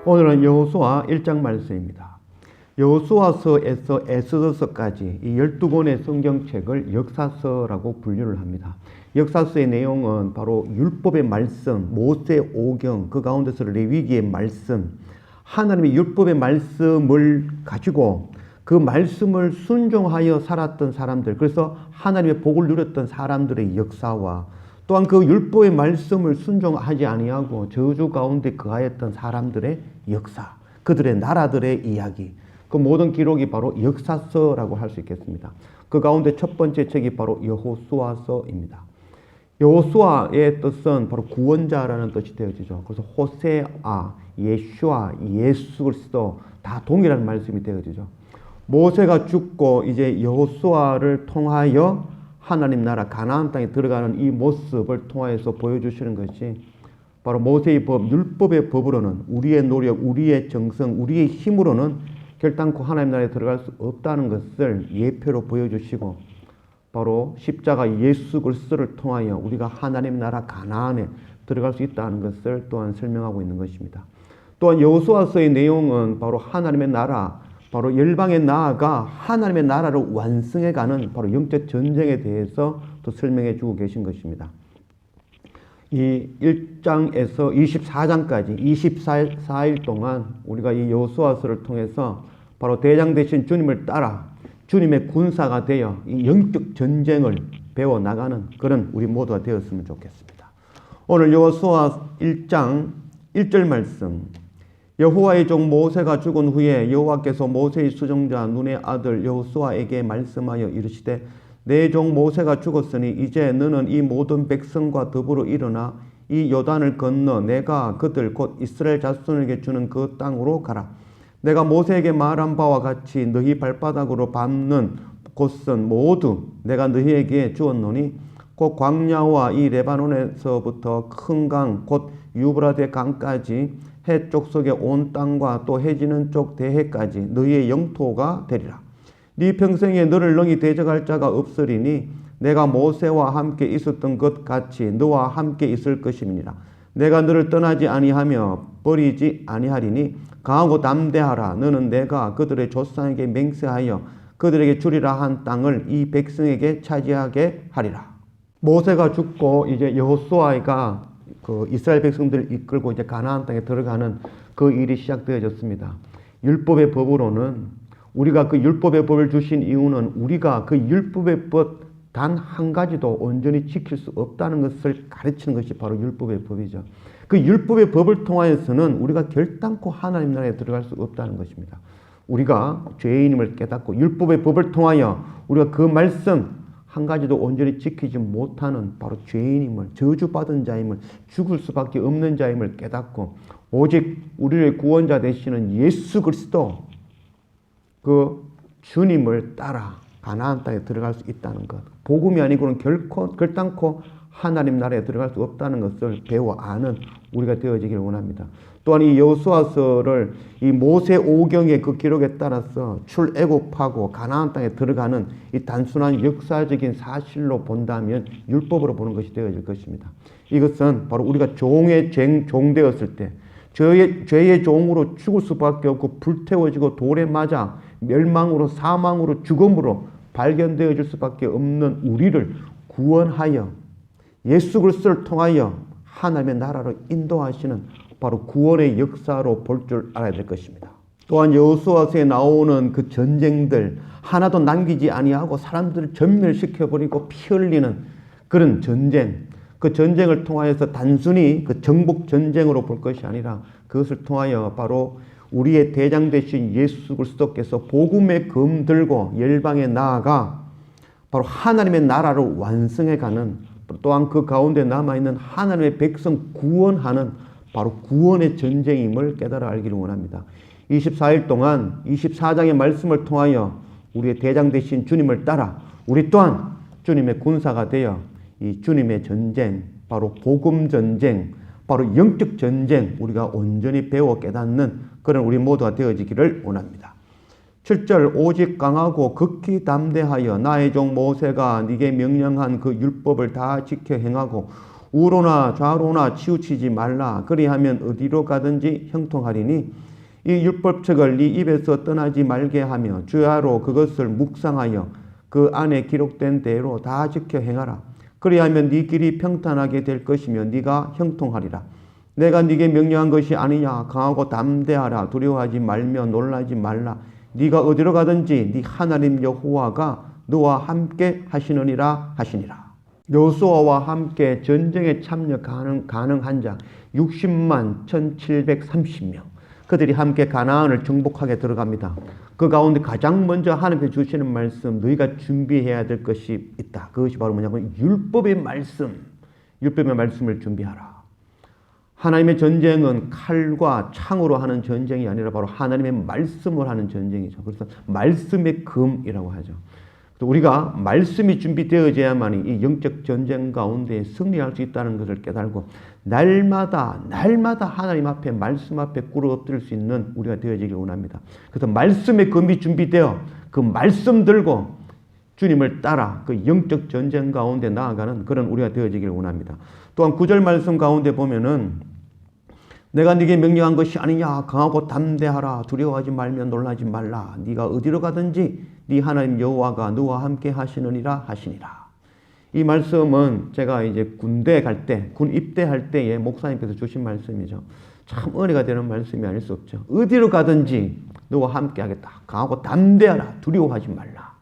오늘은 여호수아 1장 말씀입니다. 여호수아서에서 에스더서까지 이 12권의 성경책을 역사서라고 분류를 합니다. 역사서의 내용은 바로 율법의 말씀, 모세 오경, 그 가운데서 레위기의 말씀, 하나님의 율법의 말씀을 가지고 그 말씀을 순종하여 살았던 사람들, 그래서 하나님의 복을 누렸던 사람들의 역사와 또한 그 율법의 말씀을 순종하지 아니하고 저주 가운데 거하였던 사람들의 역사, 그들의 나라들의 이야기, 그 모든 기록이 바로 역사서라고 할 수 있겠습니다. 그 가운데 첫 번째 책이 바로 여호수아서입니다. 여호수아의 뜻은 바로 구원자라는 뜻이 되어지죠. 그래서 호세아, 예슈아, 예수 그리스도 다 동일한 말씀이 되어지죠. 모세가 죽고 이제 여호수아를 통하여 하나님 나라 가나안 땅에 들어가는 이 모습을 통하여서 보여주시는 것이 바로 모세의 법, 율법의 법으로는 우리의 노력, 우리의 정성, 우리의 힘으로는 결단코 하나님 나라에 들어갈 수 없다는 것을 예표로 보여주시고 바로 십자가 예수 그리스도를 통하여 우리가 하나님 나라 가나안에 들어갈 수 있다는 것을 또한 설명하고 있는 것입니다. 또한 여호수아서의 내용은 바로 하나님의 나라, 바로 열방에 나아가 하나님의 나라를 완성해가는 바로 영적 전쟁에 대해서 또 설명해 주고 계신 것입니다. 이 1장에서 24장까지 24일 동안 우리가 이 여호수아서를 통해서 바로 대장 되신 주님을 따라 주님의 군사가 되어 이 영적 전쟁을 배워나가는 그런 우리 모두가 되었으면 좋겠습니다. 오늘 여호수아 1장 1절 말씀, 여호와의 종 모세가 죽은 후에 여호와께서 모세의 수종자 눈의 아들 여호수아에게 말씀하여 이르시되 내 종 모세가 죽었으니 이제 너는 이 모든 백성과 더불어 일어나 이 요단을 건너 내가 그들 곧 이스라엘 자손에게 주는 그 땅으로 가라. 내가 모세에게 말한 바와 같이 너희 발바닥으로 밟는 곳은 모두 내가 너희에게 주었노니 곧 광야와 이 레바논에서부터 큰 강 곧 유브라데 강까지 해쪽 속의 온 땅과 또 해지는 쪽 대해까지 너희의 영토가 되리라. 네 평생에 너를 능히 대적할 자가 없으리니 내가 모세와 함께 있었던 것 같이 너와 함께 있을 것임이니라. 내가 너를 떠나지 아니하며 버리지 아니하리니 강하고 담대하라. 너는 내가 그들의 조상에게 맹세하여 그들에게 주리라 한 땅을 이 백성에게 차지하게 하리라. 모세가 죽고 이제 여호수아가 그 이스라엘 백성들을 이끌고 이제 가나안 땅에 들어가는 그 일이 시작되어졌습니다. 율법의 법으로는 우리가 그 율법의 법을 주신 이유는 우리가 그 율법의 법 단 한 가지도 온전히 지킬 수 없다는 것을 가르치는 것이 바로 율법의 법이죠. 그 율법의 법을 통하여서는 우리가 결단코 하나님 나라에 들어갈 수 없다는 것입니다. 우리가 죄인임을 깨닫고 율법의 법을 통하여 우리가 그 말씀 한 가지도 온전히 지키지 못하는 바로 죄인임을, 저주받은 자임을, 죽을 수밖에 없는 자임을 깨닫고 오직 우리의 구원자 되시는 예수 그리스도 그 주님을 따라 가나안 땅에 들어갈 수 있다는 것, 복음이 아니고는 결단코 하나님 나라에 들어갈 수 없다는 것을 배워 아는 우리가 되어지기를 원합니다. 또한 이 여호수아서를 이 모세 오경의 그 기록에 따라서 출애굽하고 가나안 땅에 들어가는 이 단순한 역사적인 사실로 본다면 율법으로 보는 것이 되어질 것입니다. 이것은 바로 우리가 종의 종 되었을 때 죄의 종으로 죽을 수밖에 없고 불태워지고 돌에 맞아 멸망으로 사망으로 죽음으로 발견되어질 수밖에 없는 우리를 구원하여 예수 그리스도를 통하여 하나님의 나라로 인도하시는 바로 구원의 역사로 볼 줄 알아야 될 것입니다. 또한 여호수아서에 나오는 그 전쟁들 하나도 남기지 아니하고 사람들을 전멸시켜버리고 피 흘리는 그런 전쟁, 그 전쟁을 통하여서 단순히 그 정복 전쟁으로 볼 것이 아니라 그것을 통하여 바로 우리의 대장 되신 예수 그리스도께서 복음의 검 들고 열방에 나아가 바로 하나님의 나라를 완성해가는, 또한 그 가운데 남아있는 하나님의 백성 구원하는 바로 구원의 전쟁임을 깨달아 알기를 원합니다. 24일 동안 24장의 말씀을 통하여 우리의 대장 되신 주님을 따라 우리 또한 주님의 군사가 되어 이 주님의 전쟁, 바로 복음 전쟁, 바로 영적 전쟁 우리가 온전히 배워 깨닫는 그런 우리 모두가 되어지기를 원합니다. 7절 오직 강하고 극히 담대하여 나의 종 모세가 네게 명령한 그 율법을 다 지켜 행하고 우로나 좌로나 치우치지 말라. 그리하면 어디로 가든지 형통하리니 이 율법책을 네 입에서 떠나지 말게 하며 주야로 그것을 묵상하여 그 안에 기록된 대로 다 지켜 행하라. 그리하면 네 길이 평탄하게 될 것이며 네가 형통하리라. 내가 네게 명령한 것이 아니냐. 강하고 담대하라. 두려워하지 말며 놀라지 말라. 네가 어디로 가든지 네 하나님 여호와가 너와 함께 하시느니라 하시니라. 여호수아와 함께 전쟁에 참여 가능한 자 60만 1730명. 그들이 함께 가나안을 정복하게 들어갑니다. 그 가운데 가장 먼저 하나님께서 주시는 말씀, 너희가 준비해야 될 것이 있다. 그것이 바로 뭐냐면 율법의 말씀, 율법의 말씀을 준비하라. 하나님의 전쟁은 칼과 창으로 하는 전쟁이 아니라 바로 하나님의 말씀을 하는 전쟁이죠. 그래서 말씀의 금이라고 하죠. 우리가 말씀이 준비되어져야만이 이 영적 전쟁 가운데 승리할 수 있다는 것을 깨달고 날마다 하나님 앞에 말씀 앞에 꿇어 엎드릴 수 있는 우리가 되어지길 원합니다. 그래서 말씀의 금이 준비되어 그 말씀 들고 주님을 따라 그 영적 전쟁 가운데 나아가는 그런 우리가 되어지길 원합니다. 또한 9절 말씀 가운데 보면은 내가 네게 명령한 것이 아니냐. 강하고 담대하라. 두려워하지 말며 놀라지 말라. 네가 어디로 가든지 네 하나님 여호와가 너와 함께 하시느니라 하시니라. 이 말씀은 제가 이제 군대 갈 때, 군 입대할 때에 목사님께서 주신 말씀이죠. 참 은혜가 되는 말씀이 아닐 수 없죠. 어디로 가든지 너와 함께 하겠다. 강하고 담대하라. 두려워하지 말라.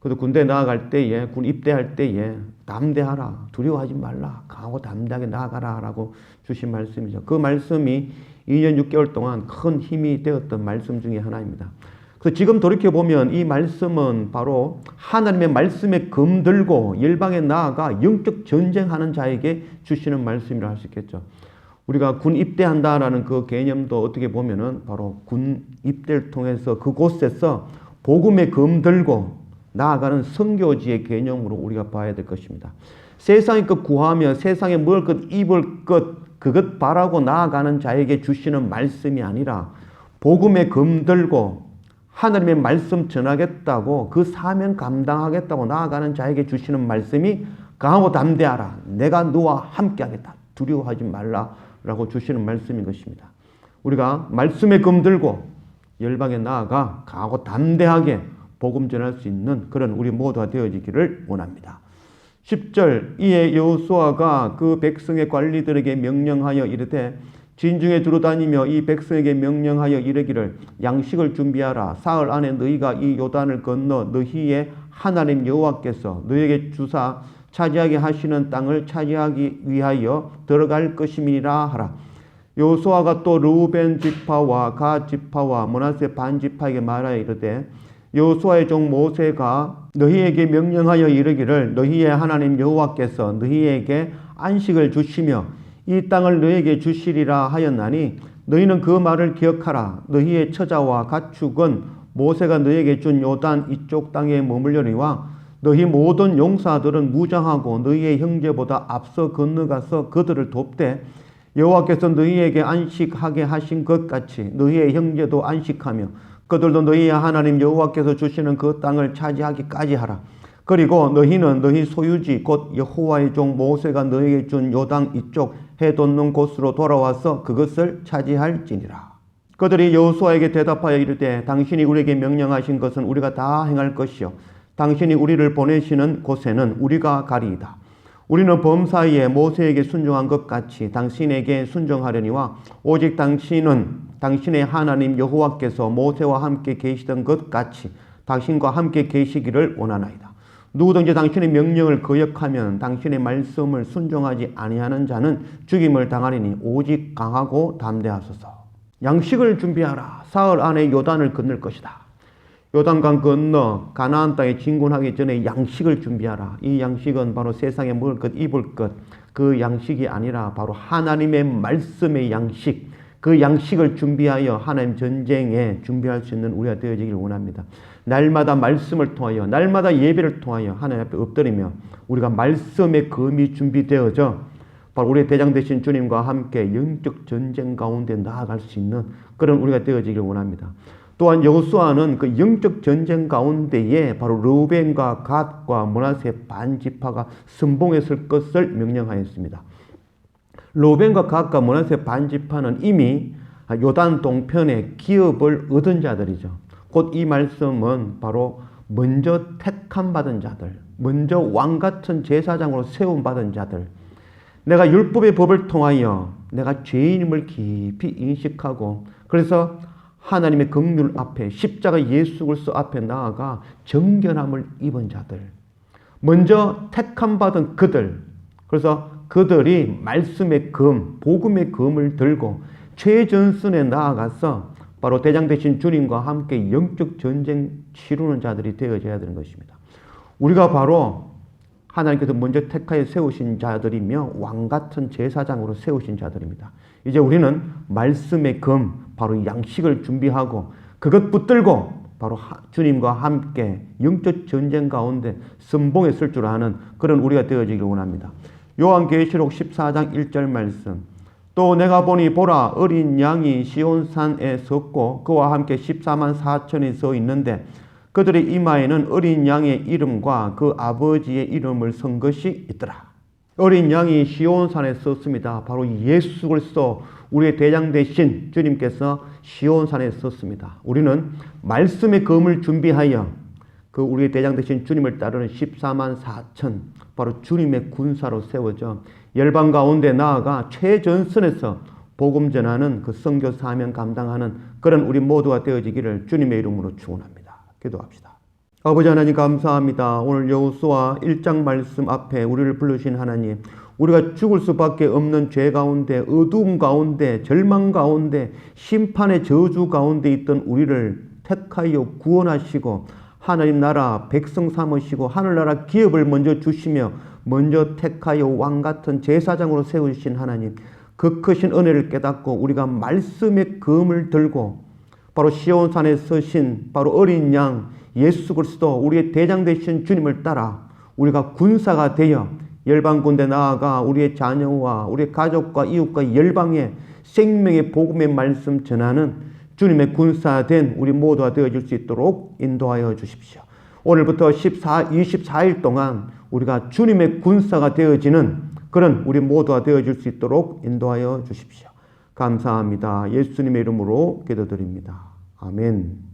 그래도 군대 나아갈 때에, 군 입대할 때에 담대하라. 두려워하지 말라. 강하고 담대하게 나아가라. 라고 주신 말씀이죠. 그 말씀이 2년 6개월 동안 큰 힘이 되었던 말씀 중에 하나입니다. 그래서 지금 돌이켜보면 이 말씀은 바로 하나님의 말씀에 금 들고 열방에 나아가 영적 전쟁하는 자에게 주시는 말씀이라 할 수 있겠죠. 우리가 군 입대한다라는 그 개념도 어떻게 보면은 바로 군 입대를 통해서 그곳에서 복음의 금 들고 나아가는 선교지의 개념으로 우리가 봐야 될 것입니다. 세상의 것 구하며 세상에 먹을 것 입을 것 그것 바라고 나아가는 자에게 주시는 말씀이 아니라 복음의 금 들고 하나님의 말씀 전하겠다고 그 사명 감당하겠다고 나아가는 자에게 주시는 말씀이 강하고 담대하라. 내가 너와 함께 하겠다. 두려워하지 말라. 라고 주시는 말씀인 것입니다. 우리가 말씀의 금 들고 열방에 나아가 강하고 담대하게 복음 전할 수 있는 그런 우리 모두가 되어지기를 원합니다. 10절 이에 여호수아가 그 백성의 관리들에게 명령하여 이르되 진중에 두루다니며 이 백성에게 명령하여 이르기를 양식을 준비하라. 사흘 안에 너희가 이 요단을 건너 너희의 하나님 여호와께서 너희에게 주사 차지하게 하시는 땅을 차지하기 위하여 들어갈 것임이라 하라. 여호수아가 또 르우벤 지파와 갓 지파와 므낫세 반 지파에게 말하여 이르되 여호수아의 종 모세가 너희에게 명령하여 이르기를 너희의 하나님 여호와께서 너희에게 안식을 주시며 이 땅을 너희에게 주시리라 하였나니 너희는 그 말을 기억하라. 너희의 처자와 가축은 모세가 너희에게 준 요단 이쪽 땅에 머물려니와 너희 모든 용사들은 무장하고 너희의 형제보다 앞서 건너가서 그들을 돕되 여호와께서 너희에게 안식하게 하신 것 같이 너희의 형제도 안식하며 그들도 너희의 하나님 여호와께서 주시는 그 땅을 차지하기까지 하라. 그리고 너희는 너희 소유지 곧 여호와의 종 모세가 너희에게 준 요단 이쪽 해 돋는 곳으로 돌아와서 그것을 차지할지니라. 그들이 여호수아에게 대답하여 이르되 당신이 우리에게 명령하신 것은 우리가 다 행할 것이요 당신이 우리를 보내시는 곳에는 우리가 가리이다. 우리는 범사이에 모세에게 순종한 것 같이 당신에게 순종하려니와 오직 당신은 당신의 하나님 여호와께서 모세와 함께 계시던 것 같이 당신과 함께 계시기를 원하나이다. 누구든지 당신의 명령을 거역하면 당신의 말씀을 순종하지 아니하는 자는 죽임을 당하리니 오직 강하고 담대하소서. 양식을 준비하라. 사흘 안에 요단을 건널 것이다. 요단강 건너 가나안 땅에 진군하기 전에 양식을 준비하라. 이 양식은 바로 세상에 먹을 것 입을 것 그 양식이 아니라 바로 하나님의 말씀의 양식, 그 양식을 준비하여 하나님 전쟁에 준비할 수 있는 우리가 되어지기를 원합니다. 날마다 말씀을 통하여 날마다 예배를 통하여 하나님 앞에 엎드리며 우리가 말씀의 검이 준비되어져 바로 우리의 대장 되신 주님과 함께 영적 전쟁 가운데 나아갈 수 있는 그런 우리가 되어지기를 원합니다. 또한 여호수아는 그 영적 전쟁 가운데에 바로 르우벤과 갓과 므낫세 반 지파가 선봉에 설 것을 명령하였습니다. 르벤과 갓과 므낫세 반지파는 이미 요단 동편에 기업을 얻은 자들이죠. 곧 이 말씀은 바로 먼저 택함 받은 자들, 먼저 왕 같은 제사장으로 세움 받은 자들, 내가 율법의 법을 통하여 내가 죄인임을 깊이 인식하고 그래서 하나님의 긍휼 앞에 십자가 예수 그리스도 앞에 나아가 정결함을 입은 자들, 먼저 택함 받은 그들, 그래서 그들이 말씀의 금, 복음의 금을 들고 최전선에 나아가서 바로 대장 되신 주님과 함께 영적 전쟁 치르는 자들이 되어져야 되는 것입니다. 우리가 바로 하나님께서 먼저 택하여 세우신 자들이며 왕 같은 제사장으로 세우신 자들입니다. 이제 우리는 말씀의 금, 바로 양식을 준비하고 그것 붙들고 바로 주님과 함께 영적 전쟁 가운데 선봉에 설 줄 아는 그런 우리가 되어지기를 원합니다. 요한계시록 14장 1절 말씀, 또 내가 보니 보라 어린 양이 시온산에 섰고 그와 함께 14만 4천이 서 있는데 그들의 이마에는 어린 양의 이름과 그 아버지의 이름을 쓴 것이 있더라. 어린 양이 시온산에 섰습니다. 바로 예수 그리스도 우리의 대장 되신 주님께서 시온산에 섰습니다. 우리는 말씀의 검을 준비하여 그 우리의 대장 되신 주님을 따르는 14만 4천 바로 주님의 군사로 세워져 열방 가운데 나아가 최전선에서 복음 전하는 그 선교 사명 감당하는 그런 우리 모두가 되어지기를 주님의 이름으로 축원합니다. 기도합시다. 아버지 하나님 감사합니다. 오늘 여호수아 1장 말씀 앞에 우리를 부르신 하나님, 우리가 죽을 수밖에 없는 죄 가운데, 어두움 가운데, 절망 가운데, 심판의 저주 가운데 있던 우리를 택하여 구원하시고 하나님 나라 백성 삼으시고 하늘나라 기업을 먼저 주시며 먼저 택하여 왕같은 제사장으로 세우신 하나님, 그 크신 은혜를 깨닫고 우리가 말씀의 검을 들고 바로 시온산에 서신 바로 어린 양 예수 그리스도 우리의 대장 되신 주님을 따라 우리가 군사가 되어 열방 군대 나아가 우리의 자녀와 우리의 가족과 이웃과 열방에 생명의 복음의 말씀 전하는 주님의 군사된 우리 모두가 되어질 수 있도록 인도하여 주십시오. 오늘부터 24일 동안 우리가 주님의 군사가 되어지는 그런 우리 모두가 되어질 수 있도록 인도하여 주십시오. 감사합니다. 예수님의 이름으로 기도드립니다. 아멘.